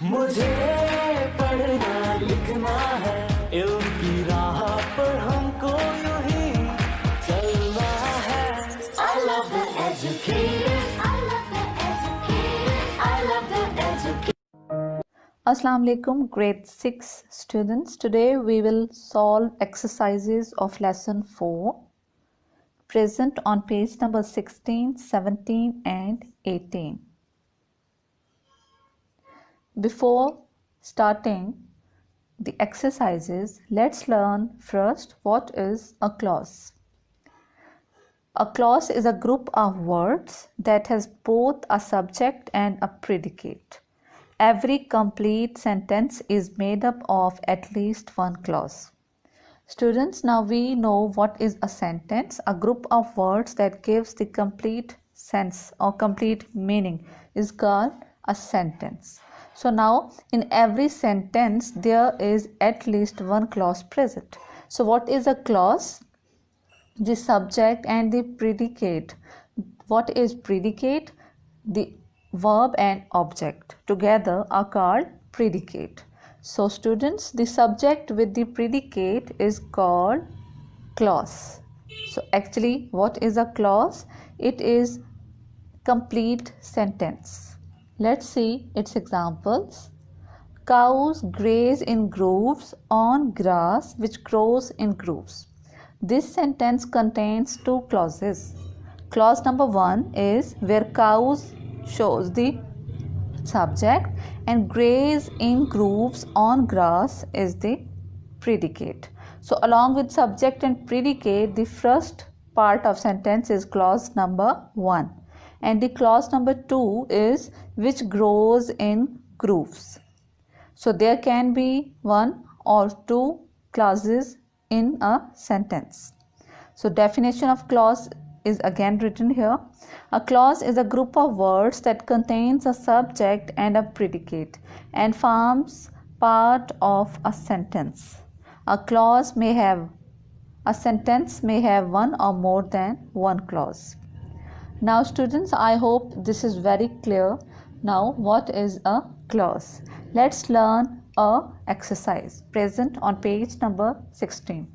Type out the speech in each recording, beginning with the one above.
मुझे पढ़ना लिखना है, इल्म की राह पर हमको यूं ही चलना है। I love the educators, I love the educators, I love the educators. Assalamu alaikum, grade 6 students. Today we will solve exercises of lesson 4 present on page number 16, 17 and 18. Before starting the exercises, let's learn first what is a clause. A clause is a group of words that has both a subject and a predicate. Every complete sentence is made up of at least one clause. Students, now we know what is a sentence. A group of words that gives the complete sense or complete meaning is called a sentence. So now in every sentence there is at least one clause present. So what is a clause? The subject and the predicate. What is predicate? The verb and object together are called predicate. So students, the subject with the predicate is called clause. So actually what is a clause? It is complete sentence. Let's see its examples. Cows graze in grooves on grass which grows in grooves. This sentence contains two clauses. Clause number 1 is where cows shows the subject and graze in grooves on grass is the predicate. So along with subject and predicate, the first part of sentence is clause number 1 and the clause number 2 is which grows in grooves. So there can be one or two clauses in a sentence. So definition of clause is again written here. A clause is a group of words that contains a subject and a predicate and forms part of a sentence. A sentence may have one or more than one clause. Now students, I hope this is very clear. Now what is a clause? Let's learn a exercise present on page number 16.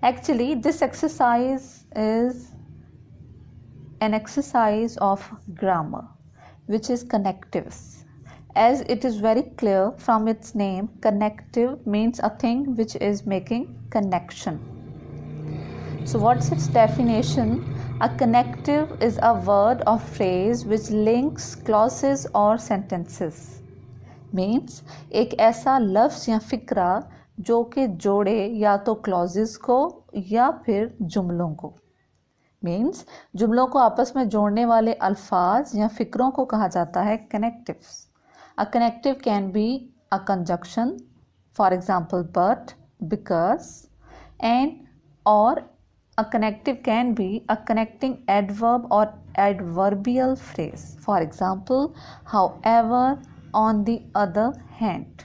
Actually, this exercise is an exercise of grammar, which is connectives. As it is very clear from its name, connective means a thing which is making connection. So what's its definition? A connective is a word or phrase which links clauses or sentences. Means एक ऐसा लफ्ज़ या फिक्रा जो कि जोड़े या तो clauses को या फिर जुमलों को. मीन्स जुमलों को आपस में जोड़ने वाले अल्फाज या फिक्रों को कहा जाता है connectives. A connective can be a conjunction, for example but, because, and और a connective can be a connecting adverb or adverbial phrase. For example, however, on the other hand.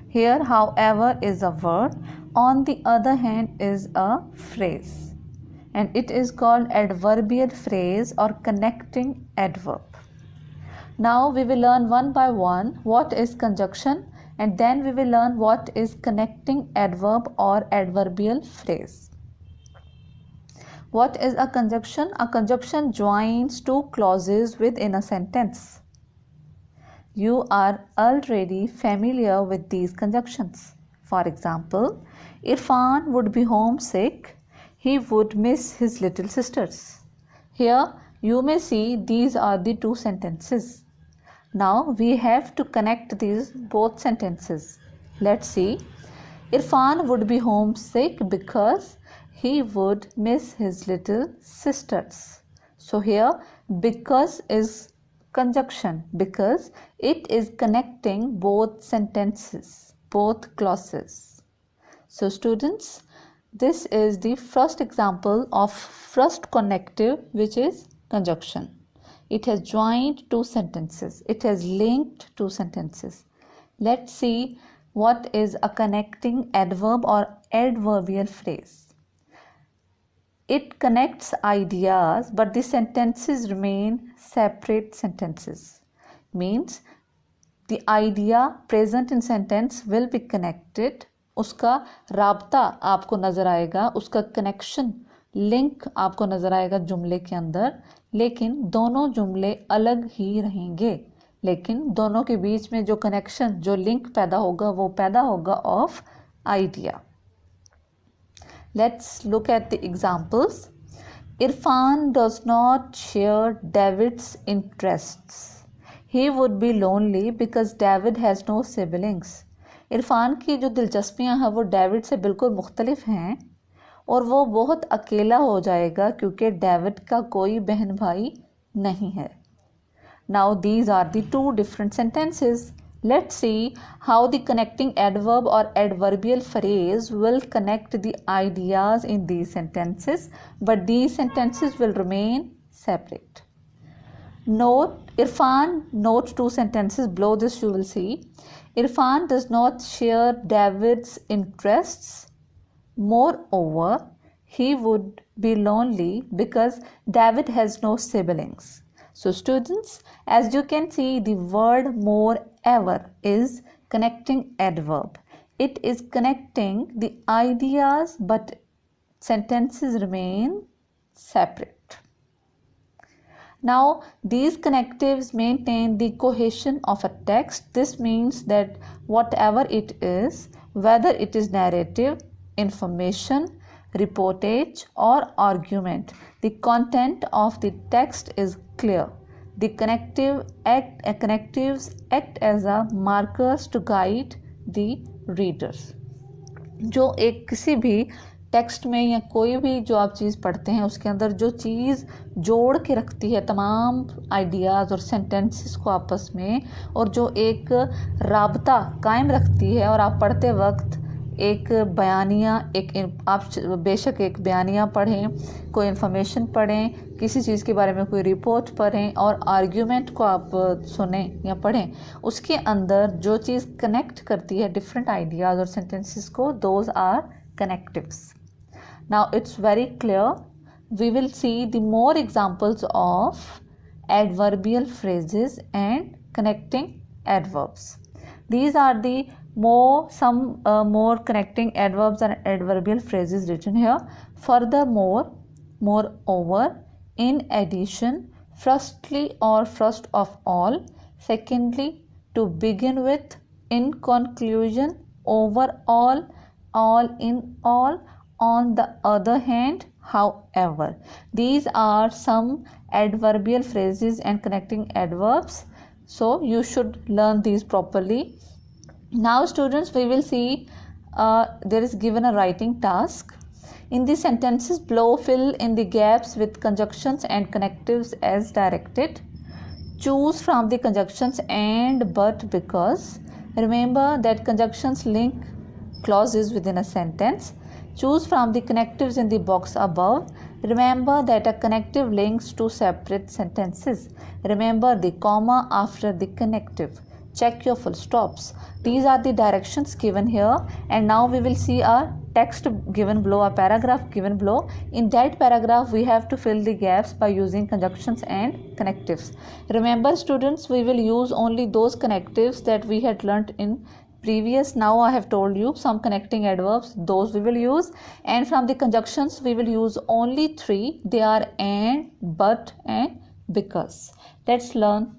Here, however is a word, on the other hand is a phrase, and it is called adverbial phrase or connecting adverb. Now we will learn one by one what is conjunction, and then we will learn what is connecting adverb or adverbial phrase. What is a conjunction? A conjunction joins two clauses within a sentence. You are already familiar with these conjunctions. For example, Irfan would be homesick. He would miss his little sisters. Here you may see these are the two sentences. Now we have to connect these both sentences. Let's see. Irfan would be homesick because he would miss his little sisters. So here because is conjunction because it is connecting both sentences, both clauses. So students, this is the first example of first connective, which is conjunction. It has joined two sentences. It has linked two sentences. Let's see what is a connecting adverb or adverbial phrase. It connects ideas, but the sentences remain separate sentences. Means the idea present in sentence will be connected, उसका राब्ता आपको नज़र आएगा, उसका connection link आपको नज़र आएगा जुमले के अंदर, लेकिन दोनों जुमले अलग ही रहेंगे, लेकिन दोनों के बीच में जो कनेक्शन, जो लिंक पैदा होगा वो पैदा होगा of idea. Let's look at the examples. Irfan does not share David's interests. He would be lonely because David has no siblings. Irfan की जो दिलचस्पियां हैं वो डेविड से बिल्कुल मुख्तलिफ हैं और वो बहुत अकेला हो जाएगा क्योंकि डेविड का कोई बहन भाई नहीं है. Now these are the two different sentences. Let's see how the connecting adverb or adverbial phrase will connect the ideas in these sentences, but these sentences will remain separate. Note two sentences below this. You will see Irfan does not share David's interests. Moreover, he would be lonely because David has no siblings. So students, as you can see, the word moreover is connecting adverb. It is connecting the ideas, but sentences remain separate. Now, these connectives maintain the cohesion of a text. This means that whatever it is, whether it is narrative, information, reportage or argument, the content of the text is clear. The connectives act as a markers to guide the readers. जो एक किसी भी text में या कोई भी जो आप चीज़ पढ़ते हैं उसके अंदर जो चीज़ जोड़ के रखती है तमाम आइडियाज़ और सेंटेंसेस को आपस में, और जो एक राबता कायम रखती है, और आप पढ़ते वक्त एक बयानिया, आप बेशक एक बयानिया पढ़ें, कोई इन्फॉर्मेशन पढ़ें, किसी चीज़ के बारे में कोई रिपोर्ट पढ़ें और आर्ग्यूमेंट को आप सुने या पढ़ें, उसके अंदर जो चीज़ कनेक्ट करती है डिफरेंट आइडियाज़ और सेंटेंसेस को, those are connectives. Now it's very clear. We will see the more examples of adverbial phrases and connecting adverbs. These are the more connecting adverbs and adverbial phrases written here. Furthermore, moreover, in addition, firstly or first of all, secondly, to begin with, in conclusion, overall, all in all, on the other hand, however. These are some adverbial phrases and connecting adverbs, so you should learn these properly. Now students, we will see there is given a writing task. In the sentences below, fill in the gaps with conjunctions and connectives as directed. Choose from the conjunctions and, but, because. Remember that conjunctions link clauses within a sentence. Choose from the connectives in the box above. Remember that a connective links two separate sentences. Remember the comma after the connective. Check your full stops. These are the directions given here, and now we will see a text given below, a paragraph given below. In that paragraph we have to fill the gaps by using conjunctions and connectives. Remember students, we will use only those connectives that we had learnt in previous. Now I have told you some connecting adverbs, those we will use, and from the conjunctions we will use only three. They are and, but and because. Let's learn.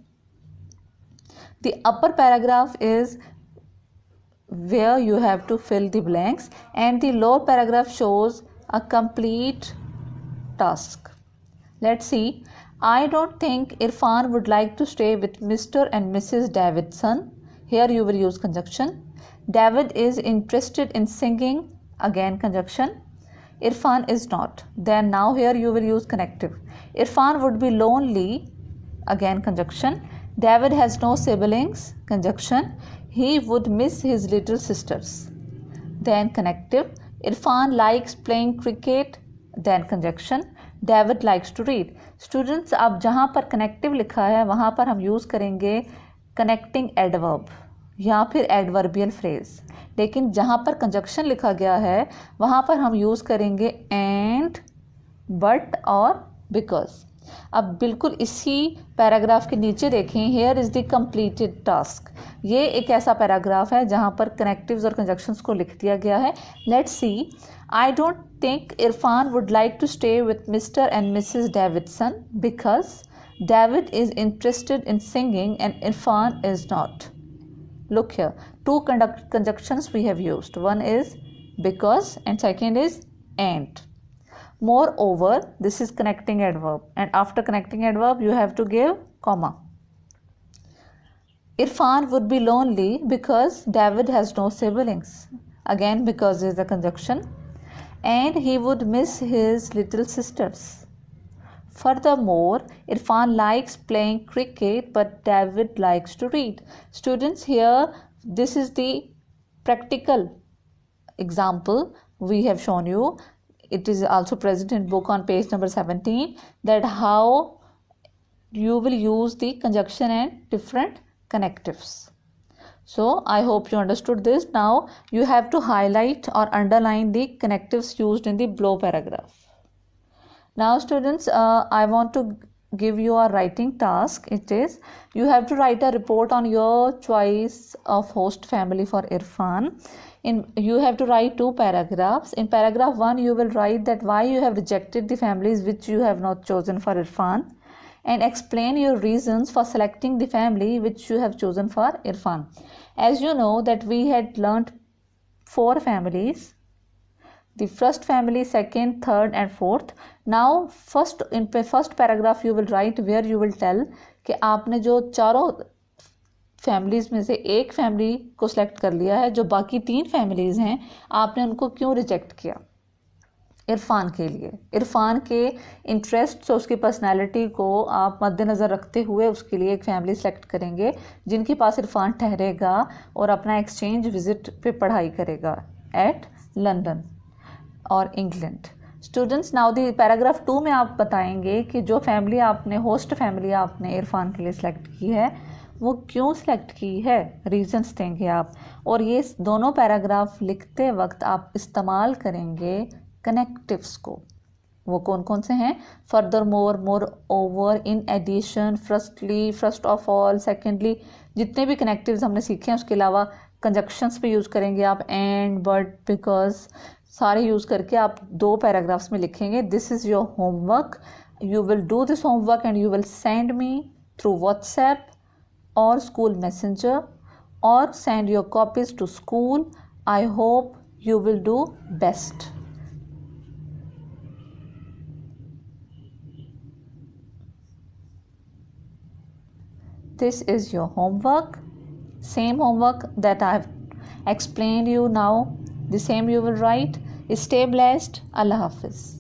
The upper paragraph is where you have to fill the blanks, and the lower paragraph shows a complete task. Let's see. I don't think Irfan would like to stay with Mr. and Mrs. Davidson. Here you will use conjunction. David is interested in singing. Again conjunction. Irfan is not. Then now here you will use connective. Irfan would be lonely. Again conjunction. David has no siblings. Conjunction. He would miss his little sisters. Then connective. Irfan likes playing cricket. Then conjunction. David likes to read. Students, अब जहाँ पर connective लिखा है वहाँ पर हम use करेंगे connecting adverb या फिर adverbial phrase, लेकिन जहाँ पर conjunction लिखा गया है वहाँ पर हम use करेंगे and, but और because. अब बिल्कुल इसी पैराग्राफ के नीचे देखें, here is the completed task. ये एक ऐसा पैराग्राफ है जहाँ पर कनेक्टिव्स और कंजक्शंस को लिख दिया गया है। Let's see, I don't think Irfan would like to stay with Mr and Mrs Davidson because David is interested in singing and Irfan is not. Look here, two conjunctions we have used. One is because and second is and. Moreover, this is connecting adverb, and after connecting adverb you have to give comma. Irfan would be lonely because David has no siblings. Again, because is the conjunction. And he would miss his little sisters. Furthermore, Irfan likes playing cricket but David likes to read. Students, here this is the practical example we have shown you. It is also present in book on page number 17, that how you will use the conjunction and different connectives. So I hope you understood this. Now you have to highlight or underline the connectives used in the below paragraph. Now students, I want to give you a writing task. It is, you have to write a report on your choice of host family for Irfan. You have to write 2 paragraphs. In paragraph 1 you will write that why you have rejected the families which you have not chosen for Irfan, and explain your reasons for selecting the family which you have chosen for Irfan. As you know that we had learnt 4 families, the first family, second, third and fourth. Now first, in first paragraph you will write where you will tell कि आपने जो चारों families में से एक family को select कर लिया है, जो बाकी 3 फैमिलीज हैं आपने उनको क्यों रिजेक्ट किया। इरफान के लिए, इरफान के इंटरेस्ट और उसकी पर्सनैलिटी को आप मद्देनज़र रखते हुए उसके लिए एक फैमिली सेलेक्ट करेंगे जिनके पास इरफान ठहरेगा और अपना एक्सचेंज विज़िट पे पढ़ाई करेगा एट लंदन और England. Students, now the paragraph 2 में आप बताएंगे कि जो फैमिली आपने, होस्ट फैमिली आपने इरफान के लिए सिलेक्ट की है वो क्यों सिलेक्ट की है, रीजंस देंगे आप। और ये दोनों पैराग्राफ लिखते वक्त आप इस्तेमाल करेंगे कनेक्टिव्स को। वो कौन कौन से हैं? Furthermore, moreover, in addition, firstly, first of all, secondly, जितने भी कनेक्टिव्स हमने सीखे हैं उसके अलावा कंजक्शंस भी यूज़ करेंगे आप, एंड, बट, बिकॉज, सारे यूज़ करके आप 2 पैराग्राफ्स में लिखेंगे। This is your homework, you will do this homework and you will send me through WhatsApp or school messenger or send your copies to school. I hope you will do best. This is your homework, same homework that I have explained you now, the same you will write. Stay blessed. Allah Hafiz.